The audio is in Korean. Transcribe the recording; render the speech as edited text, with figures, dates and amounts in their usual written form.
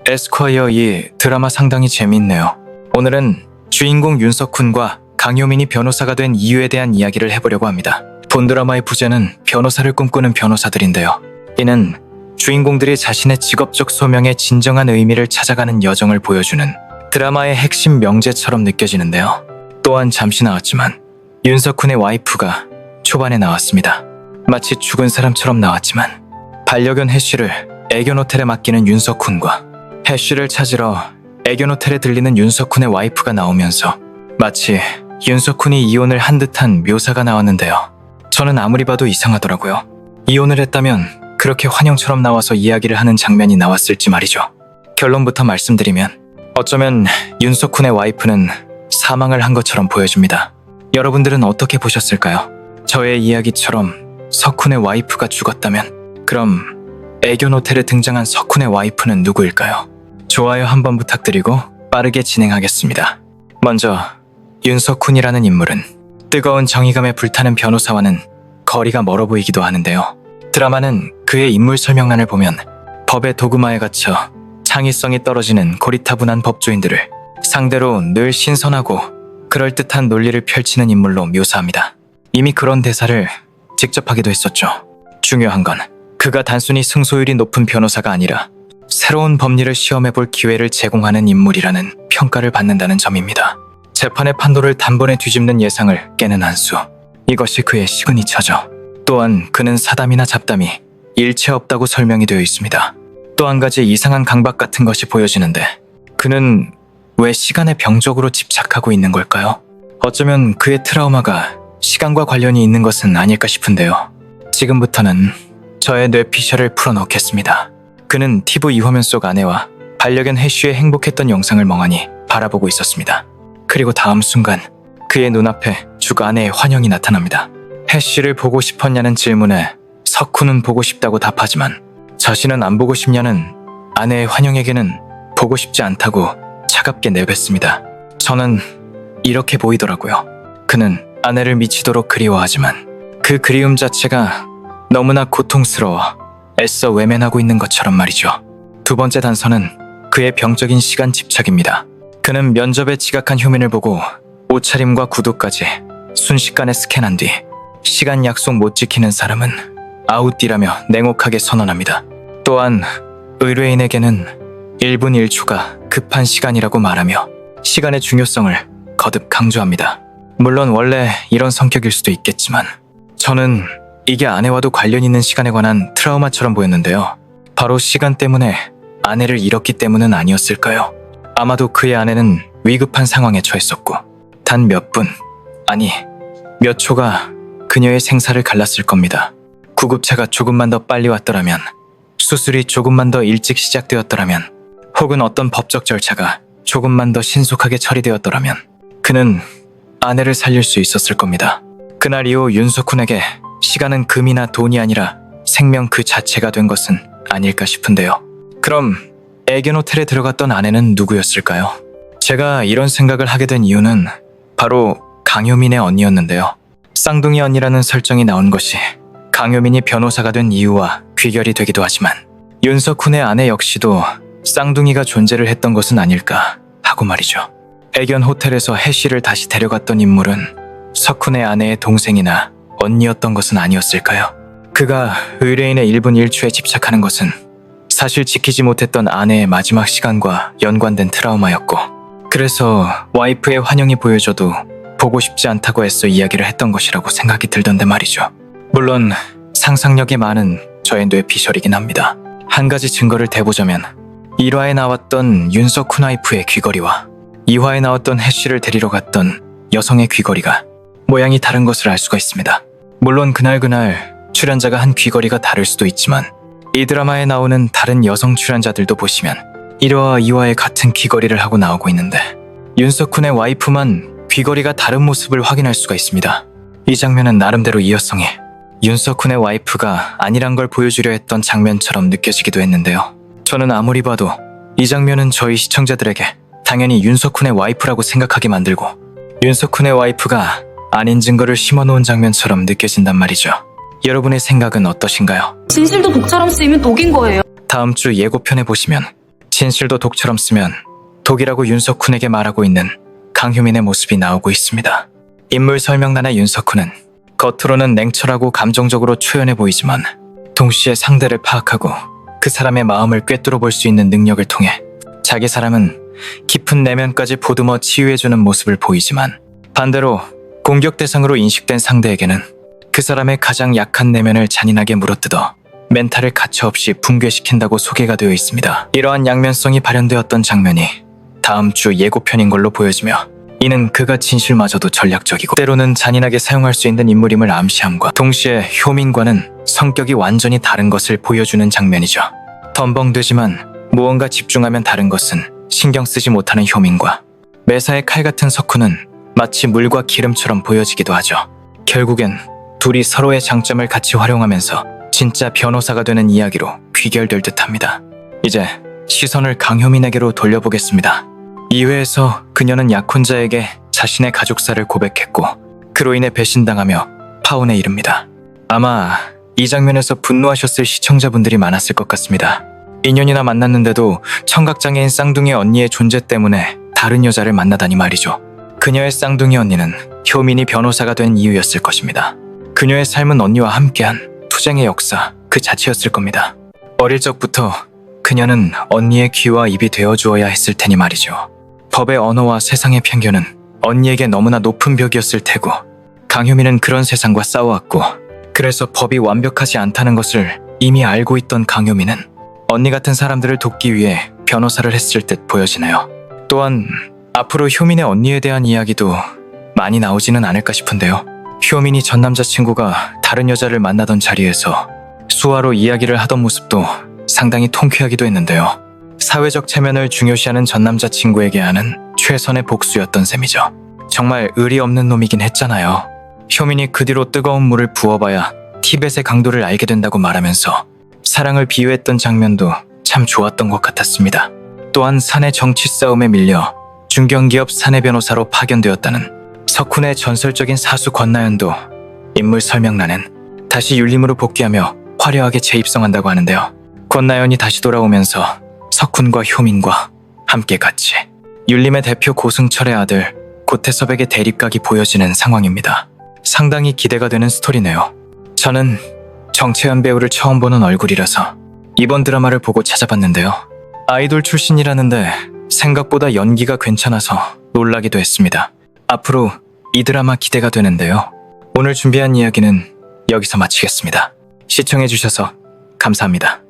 에스콰이어 이 드라마 상당히 재미있네요. 오늘은 주인공 윤석훈과 강효민이 변호사가 된 이유에 대한 이야기를 해보려고 합니다. 본 드라마의 부제는 변호사를 꿈꾸는 변호사들인데요. 이는 주인공들이 자신의 직업적 소명의 진정한 의미를 찾아가는 여정을 보여주는 드라마의 핵심 명제처럼 느껴지는데요. 또한 잠시 나왔지만 윤석훈의 와이프가 초반에 나왔습니다. 마치 죽은 사람처럼 나왔지만 반려견 해쉬를 애견 호텔에 맡기는 윤석훈과 해쉬를 찾으러 애견 호텔에 들리는 윤석훈의 와이프가 나오면서 마치 윤석훈이 이혼을 한 듯한 묘사가 나왔는데요. 저는 아무리 봐도 이상하더라고요. 이혼을 했다면 그렇게 환영처럼 나와서 이야기를 하는 장면이 나왔을지 말이죠. 결론부터 말씀드리면 어쩌면 윤석훈의 와이프는 사망을 한 것처럼 보여집니다. 여러분들은 어떻게 보셨을까요? 저의 이야기처럼 석훈의 와이프가 죽었다면 그럼 애견 호텔에 등장한 석훈의 와이프는 누구일까요? 좋아요 한번 부탁드리고 빠르게 진행하겠습니다. 먼저 윤석훈이라는 인물은 뜨거운 정의감에 불타는 변호사와는 거리가 멀어 보이기도 하는데요. 드라마는 그의 인물 설명란을 보면 법의 도구마에 갇혀 창의성이 떨어지는 고리타분한 법조인들을 상대로 늘 신선하고 그럴듯한 논리를 펼치는 인물로 묘사합니다. 이미 그런 대사를 직접 하기도 했었죠. 중요한 건 그가 단순히 승소율이 높은 변호사가 아니라 새로운 법리를 시험해볼 기회를 제공하는 인물이라는 평가를 받는다는 점입니다. 재판의 판도를 단번에 뒤집는 예상을 깨는 한 수. 이것이 그의 시그니처죠. 또한 그는 사담이나 잡담이 일체 없다고 설명이 되어 있습니다. 또 한 가지 이상한 강박 같은 것이 보여지는데 그는 왜 시간에 병적으로 집착하고 있는 걸까요? 어쩌면 그의 트라우마가 시간과 관련이 있는 것은 아닐까 싶은데요. 지금부터는 저의 뇌피셜을 풀어넣겠습니다. 그는 TV 화면 속 아내와 반려견 해쉬의 행복했던 영상을 멍하니 바라보고 있었습니다. 그리고 다음 순간 그의 눈앞에 죽 아내의 환영이 나타납니다. 해쉬를 보고 싶었냐는 질문에 석훈은 보고 싶다고 답하지만 자신은 안 보고 싶냐는 아내의 환영에게는 보고 싶지 않다고 차갑게 내뱉습니다. 저는 이렇게 보이더라고요. 그는 아내를 미치도록 그리워하지만 그 그리움 자체가 너무나 고통스러워 애써 외면하고 있는 것처럼 말이죠. 두 번째 단서는 그의 병적인 시간 집착입니다. 그는 면접에 지각한 효민을 보고 옷차림과 구두까지 순식간에 스캔한 뒤 시간 약속 못 지키는 사람은 아웃디라며 냉혹하게 선언합니다. 또한 의뢰인에게는 1분 1초가 급한 시간이라고 말하며 시간의 중요성을 거듭 강조합니다. 물론 원래 이런 성격일 수도 있겠지만 저는 이게 아내와도 관련 있는 시간에 관한 트라우마처럼 보였는데요. 바로 시간 때문에 아내를 잃었기 때문은 아니었을까요? 아마도 그의 아내는 위급한 상황에 처했었고 단 몇 분, 아니 몇 초가 그녀의 생사를 갈랐을 겁니다. 구급차가 조금만 더 빨리 왔더라면, 수술이 조금만 더 일찍 시작되었더라면, 혹은 어떤 법적 절차가 조금만 더 신속하게 처리되었더라면 그는 아내를 살릴 수 있었을 겁니다. 그날 이후 윤석훈에게 시간은 금이나 돈이 아니라 생명 그 자체가 된 것은 아닐까 싶은데요. 그럼 애견 호텔에 들어갔던 아내는 누구였을까요? 제가 이런 생각을 하게 된 이유는 바로 강효민의 언니였는데요. 쌍둥이 언니라는 설정이 나온 것이 강효민이 변호사가 된 이유와 귀결이 되기도 하지만 윤석훈의 아내 역시도 쌍둥이가 존재를 했던 것은 아닐까 하고 말이죠. 애견 호텔에서 해쉬를 다시 데려갔던 인물은 석훈의 아내의 동생이나 언니였던 것은 아니었을까요? 그가 의뢰인의 1분 1초에 집착하는 것은 사실 지키지 못했던 아내의 마지막 시간과 연관된 트라우마였고 그래서 와이프의 환영이 보여줘도 보고 싶지 않다고 애써 이야기를 했던 것이라고 생각이 들던데 말이죠. 물론 상상력이 많은 저의 뇌피셜이긴 합니다. 한 가지 증거를 대보자면 1화에 나왔던 윤석훈 와이프의 귀걸이와 2화에 나왔던 해쉬를 데리러 갔던 여성의 귀걸이가 모양이 다른 것을 알 수가 있습니다. 물론 그날 출연자가 한 귀걸이가 다를 수도 있지만 이 드라마에 나오는 다른 여성 출연자들도 보시면 1화와 2화에 같은 귀걸이를 하고 나오고 있는데 윤석훈의 와이프만 귀걸이가 다른 모습을 확인할 수가 있습니다. 이 장면은 나름대로 이어성이 윤석훈의 와이프가 아니란 걸 보여주려 했던 장면처럼 느껴지기도 했는데요. 저는 아무리 봐도 이 장면은 저희 시청자들에게 당연히 윤석훈의 와이프라고 생각하게 만들고 윤석훈의 와이프가 아닌 증거를 심어놓은 장면처럼 느껴진단 말이죠. 여러분의 생각은 어떠신가요? 진실도 독처럼 쓰이면 독인 거예요. 다음 주 예고편에 보시면 진실도 독처럼 쓰면 독이라고 윤석훈에게 말하고 있는 강효민의 모습이 나오고 있습니다. 인물 설명란의 윤석훈은 겉으로는 냉철하고 감정적으로 초연해 보이지만 동시에 상대를 파악하고 그 사람의 마음을 꿰뚫어 볼 수 있는 능력을 통해 자기 사람은 깊은 내면까지 보듬어 치유해주는 모습을 보이지만 반대로 공격 대상으로 인식된 상대에게는 그 사람의 가장 약한 내면을 잔인하게 물어뜯어 멘탈을 가차없이 붕괴시킨다고 소개가 되어 있습니다. 이러한 양면성이 발현되었던 장면이 다음 주 예고편인 걸로 보여지며 이는 그가 진실마저도 전략적이고 때로는 잔인하게 사용할 수 있는 인물임을 암시함과 동시에 효민과는 성격이 완전히 다른 것을 보여주는 장면이죠. 덤벙되지만 무언가 집중하면 다른 것은 신경 쓰지 못하는 효민과 매사에 칼 같은 석훈은 마치 물과 기름처럼 보여지기도 하죠. 결국엔 둘이 서로의 장점을 같이 활용하면서 진짜 변호사가 되는 이야기로 귀결될 듯합니다. 이제 시선을 강효민에게로 돌려보겠습니다. 2회에서 그녀는 약혼자에게 자신의 가족사를 고백했고 그로 인해 배신당하며 파혼에 이릅니다. 아마 이 장면에서 분노하셨을 시청자분들이 많았을 것 같습니다. 2년이나 만났는데도 청각장애인 쌍둥이 언니의 존재 때문에 다른 여자를 만나다니 말이죠. 그녀의 쌍둥이 언니는 효민이 변호사가 된 이유였을 것입니다. 그녀의 삶은 언니와 함께한 투쟁의 역사 그 자체였을 겁니다. 어릴 적부터 그녀는 언니의 귀와 입이 되어주어야 했을 테니 말이죠. 법의 언어와 세상의 편견은 언니에게 너무나 높은 벽이었을 테고 강효민은 그런 세상과 싸워왔고 그래서 법이 완벽하지 않다는 것을 이미 알고 있던 강효민은 언니 같은 사람들을 돕기 위해 변호사를 했을 듯 보여지네요. 또한 앞으로 효민의 언니에 대한 이야기도 많이 나오지는 않을까 싶은데요. 효민이 전 남자친구가 다른 여자를 만나던 자리에서 수화로 이야기를 하던 모습도 상당히 통쾌하기도 했는데요. 사회적 체면을 중요시하는 전 남자친구에게 하는 최선의 복수였던 셈이죠. 정말 의리 없는 놈이긴 했잖아요. 효민이 그 뒤로 뜨거운 물을 부어봐야 티벳의 강도를 알게 된다고 말하면서 사랑을 비유했던 장면도 참 좋았던 것 같았습니다. 또한 사내 정치 싸움에 밀려 중견기업 사내 변호사로 파견되었다는 석훈의 전설적인 사수 권나연도 인물 설명란엔 다시 율림으로 복귀하며 화려하게 재입성한다고 하는데요. 권나연이 다시 돌아오면서 석훈과 효민과 함께 같이 율림의 대표 고승철의 아들 고태섭에게 대립각이 보여지는 상황입니다. 상당히 기대가 되는 스토리네요. 저는 정채연 배우를 처음 보는 얼굴이라서 이번 드라마를 보고 찾아봤는데요. 아이돌 출신이라는데 생각보다 연기가 괜찮아서 놀라기도 했습니다. 앞으로 이 드라마 기대가 되는데요. 오늘 준비한 이야기는 여기서 마치겠습니다. 시청해주셔서 감사합니다.